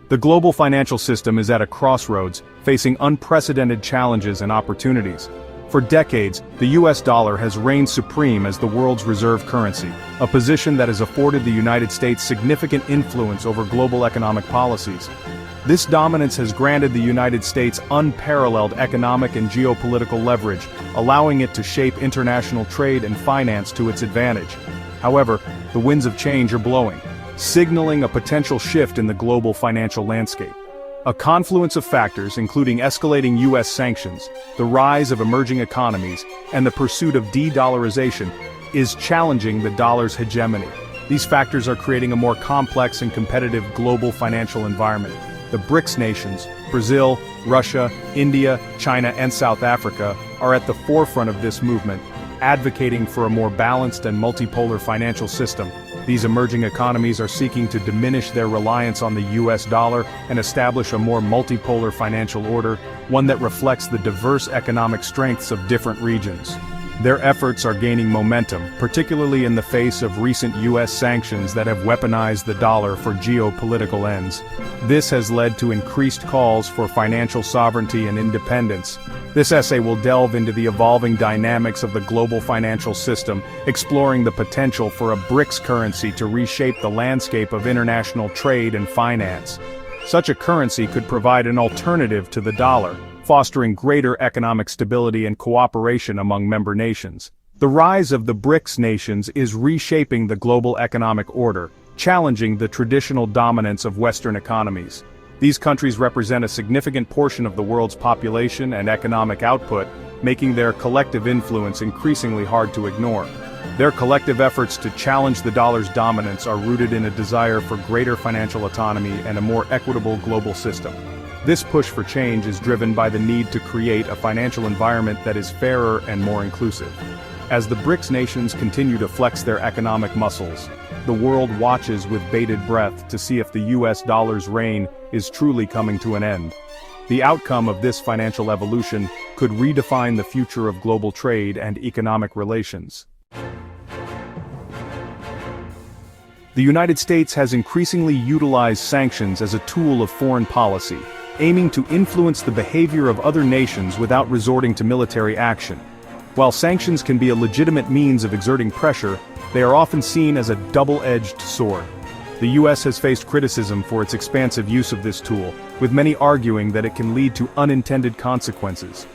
The global financial system is at a crossroads, facing unprecedented challenges and opportunities. For decades, the US dollar has reigned supreme as the world's reserve currency, a position that has afforded the United States significant influence over global economic policies. This dominance has granted the United States unparalleled economic and geopolitical leverage, allowing it to shape international trade and finance to its advantage. However, the winds of change are blowing, signaling a potential shift in the global financial landscape. A confluence of factors including escalating US sanctions, the rise of emerging economies, and the pursuit of de-dollarization is challenging the dollar's hegemony. These factors are creating a more complex and competitive global financial environment. The BRICS nations, Brazil, Russia, India, China, and South Africa, are at the forefront of this movement, advocating for a more balanced and multipolar financial system. These emerging economies are seeking to diminish their reliance on the US dollar and establish a more multipolar financial order, one that reflects the diverse economic strengths of different regions. Their efforts are gaining momentum, particularly in the face of recent US sanctions that have weaponized the dollar for geopolitical ends. This has led to increased calls for financial sovereignty and independence. This essay will delve into the evolving dynamics of the global financial system, exploring the potential for a BRICS currency to reshape the landscape of international trade and finance. Such a currency could provide an alternative to the dollar, fostering greater economic stability and cooperation among member nations. The rise of the BRICS nations is reshaping the global economic order, challenging the traditional dominance of Western economies. These countries represent a significant portion of the world's population and economic output, making their collective influence increasingly hard to ignore. Their collective efforts to challenge the dollar's dominance are rooted in a desire for greater financial autonomy and a more equitable global system. This push for change is driven by the need to create a financial environment that is fairer and more inclusive. As the BRICS nations continue to flex their economic muscles, the world watches with bated breath to see if the US dollar's reign is truly coming to an end. The outcome of this financial evolution could redefine the future of global trade and economic relations. The United States has increasingly utilized sanctions as a tool of foreign policy, aiming to influence the behavior of other nations without resorting to military action. While sanctions can be a legitimate means of exerting pressure, they are often seen as a double-edged sword. The US has faced criticism for its expansive use of this tool, with many arguing that it can lead to unintended consequences.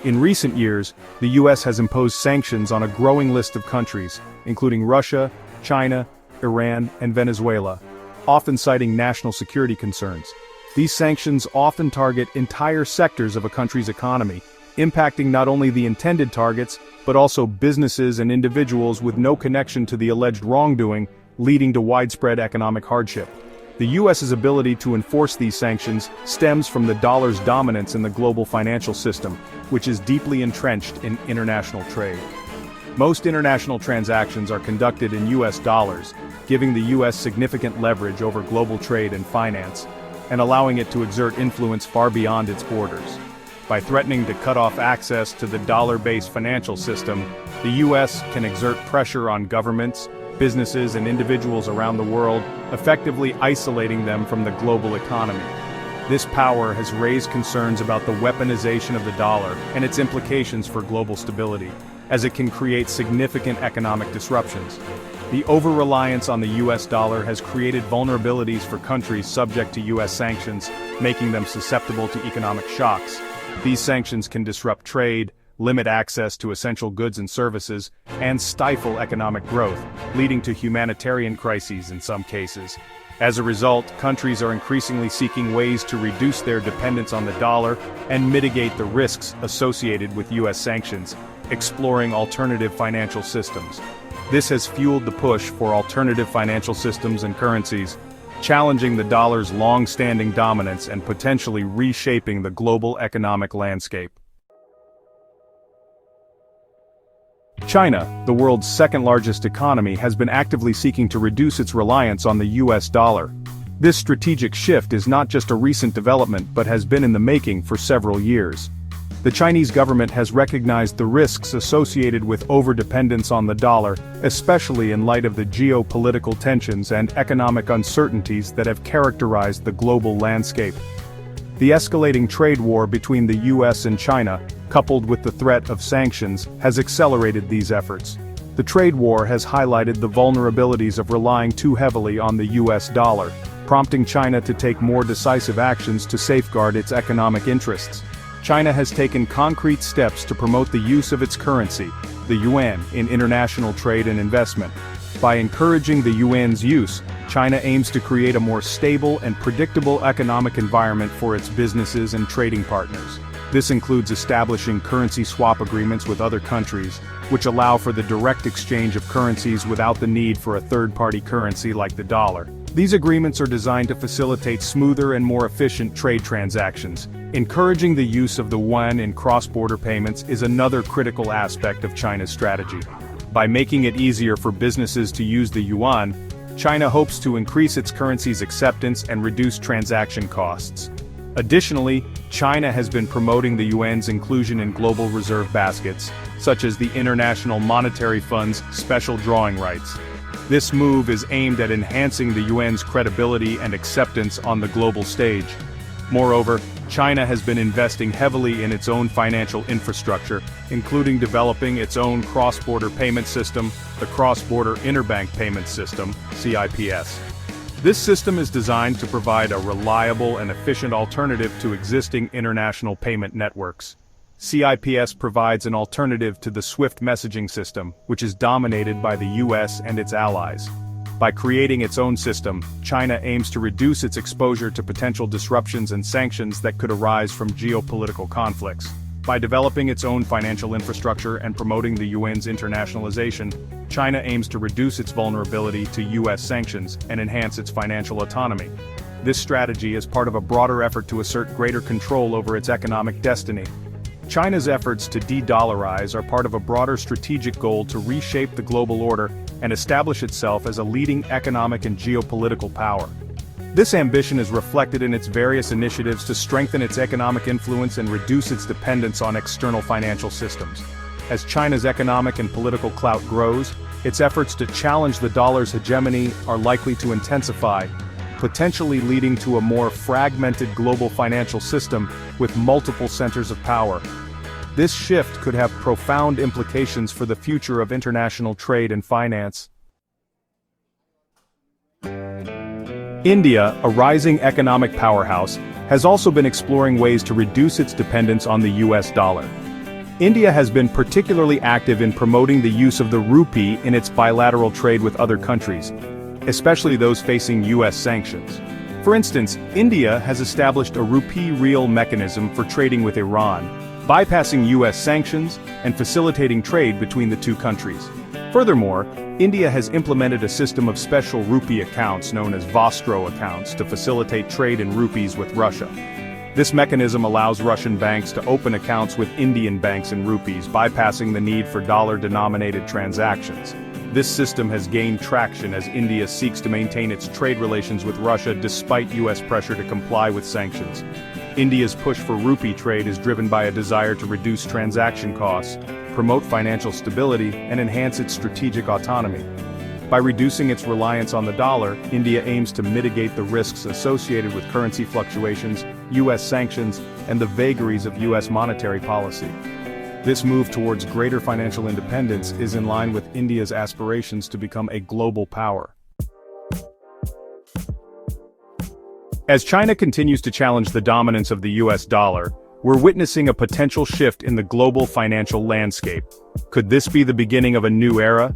In recent years, the US has imposed sanctions on a growing list of countries, including Russia, China, Iran, and Venezuela, often citing national security concerns. These sanctions often target entire sectors of a country's economy, impacting not only the intended targets, but also businesses and individuals with no connection to the alleged wrongdoing, leading to widespread economic hardship. The US's ability to enforce these sanctions stems from the dollar's dominance in the global financial system, which is deeply entrenched in international trade. Most international transactions are conducted in US dollars, giving the US significant leverage over global trade and finance, and allowing it to exert influence far beyond its borders. By threatening to cut off access to the dollar-based financial system, the US can exert pressure on governments, businesses, and individuals around the world, effectively isolating them from the global economy. This power has raised concerns about the weaponization of the dollar and its implications for global stability, as it can create significant economic disruptions. The over-reliance on the US dollar has created vulnerabilities for countries subject to US sanctions, making them susceptible to economic shocks. These sanctions can disrupt trade, limit access to essential goods and services, and stifle economic growth, leading to humanitarian crises in some cases. As a result, countries are increasingly seeking ways to reduce their dependence on the dollar and mitigate the risks associated with US sanctions, exploring alternative financial systems. This has fueled the push for alternative financial systems and currencies, challenging the dollar's long-standing dominance and potentially reshaping the global economic landscape. China, the world's second-largest economy, has been actively seeking to reduce its reliance on the US dollar. This strategic shift is not just a recent development but has been in the making for several years. The Chinese government has recognized the risks associated with overdependence on the dollar, especially in light of the geopolitical tensions and economic uncertainties that have characterized the global landscape. The escalating trade war between the US and China, coupled with the threat of sanctions, has accelerated these efforts. The trade war has highlighted the vulnerabilities of relying too heavily on the US dollar, prompting China to take more decisive actions to safeguard its economic interests. China has taken concrete steps to promote the use of its currency, the yuan, in international trade and investment. By encouraging the yuan's use, China aims to create a more stable and predictable economic environment for its businesses and trading partners. This includes establishing currency swap agreements with other countries, which allow for the direct exchange of currencies without the need for a third-party currency like the dollar. These agreements are designed to facilitate smoother and more efficient trade transactions. Encouraging the use of the yuan in cross-border payments is another critical aspect of China's strategy. By making it easier for businesses to use the yuan, China hopes to increase its currency's acceptance and reduce transaction costs. Additionally, China has been promoting the yuan's inclusion in global reserve baskets, such as the International Monetary Fund's special drawing rights. This move is aimed at enhancing the yuan's credibility and acceptance on the global stage. Moreover, China has been investing heavily in its own financial infrastructure, including developing its own cross-border payment system, the Cross-Border Interbank Payment System, CIPS. This system is designed to provide a reliable and efficient alternative to existing international payment networks. CIPS provides an alternative to the SWIFT messaging system, which is dominated by the US and its allies. By creating its own system, China aims to reduce its exposure to potential disruptions and sanctions that could arise from geopolitical conflicts. By developing its own financial infrastructure and promoting the yuan's internationalization, China aims to reduce its vulnerability to US sanctions and enhance its financial autonomy. This strategy is part of a broader effort to assert greater control over its economic destiny. China's efforts to de-dollarize are part of a broader strategic goal to reshape the global order and establish itself as a leading economic and geopolitical power. This ambition is reflected in its various initiatives to strengthen its economic influence and reduce its dependence on external financial systems. As China's economic and political clout grows, its efforts to challenge the dollar's hegemony are likely to intensify, potentially leading to a more fragmented global financial system with multiple centers of power. This shift could have profound implications for the future of international trade and finance. India, a rising economic powerhouse, has also been exploring ways to reduce its dependence on the US dollar. India has been particularly active in promoting the use of the rupee in its bilateral trade with other countries, especially those facing US sanctions. For instance, India has established a rupee real mechanism for trading with Iran, bypassing US sanctions and facilitating trade between the two countries. Furthermore, India has implemented a system of special rupee accounts known as Vostro accounts to facilitate trade in rupees with Russia. This mechanism allows Russian banks to open accounts with Indian banks in rupees, bypassing the need for dollar-denominated transactions. This system has gained traction as India seeks to maintain its trade relations with Russia despite US pressure to comply with sanctions. India's push for rupee trade is driven by a desire to reduce transaction costs, promote financial stability, and enhance its strategic autonomy. By reducing its reliance on the dollar, India aims to mitigate the risks associated with currency fluctuations, US sanctions, and the vagaries of US monetary policy. This move towards greater financial independence is in line with India's aspirations to become a global power. As China continues to challenge the dominance of the US dollar, we're witnessing a potential shift in the global financial landscape. Could this be the beginning of a new era?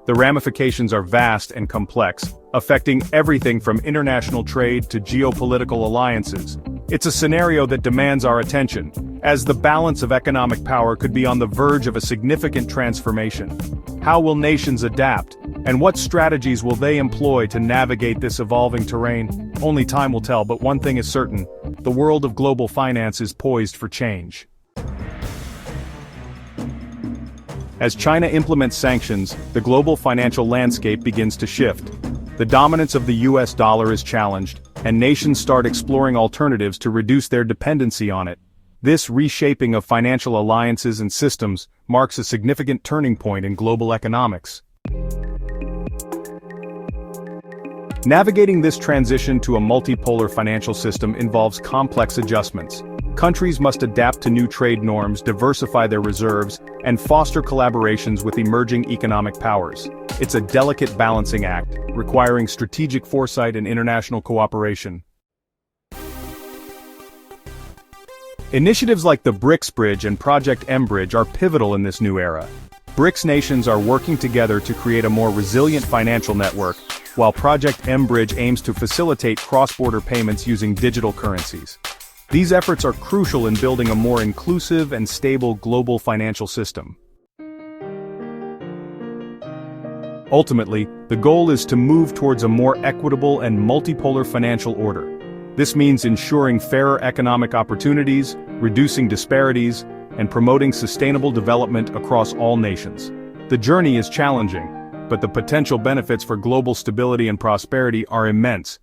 The ramifications are vast and complex, affecting everything from international trade to geopolitical alliances. It's a scenario that demands our attention, as the balance of economic power could be on the verge of a significant transformation. How will nations adapt, and what strategies will they employ to navigate this evolving terrain? Only time will tell, but one thing is certain: the world of global finance is poised for change. As China implements sanctions, the global financial landscape begins to shift. The dominance of the US dollar is challenged, and nations start exploring alternatives to reduce their dependency on it. This reshaping of financial alliances and systems marks a significant turning point in global economics. Navigating this transition to a multipolar financial system involves complex adjustments. Countries must adapt to new trade norms, diversify their reserves, and foster collaborations with emerging economic powers. It's a delicate balancing act, requiring strategic foresight and international cooperation. Initiatives like the BRICS Bridge and Project M-Bridge are pivotal in this new era. BRICS nations are working together to create a more resilient financial network, while Project M-Bridge aims to facilitate cross-border payments using digital currencies. These efforts are crucial in building a more inclusive and stable global financial system. Ultimately, the goal is to move towards a more equitable and multipolar financial order. This means ensuring fairer economic opportunities, reducing disparities, and promoting sustainable development across all nations. The journey is challenging, but the potential benefits for global stability and prosperity are immense,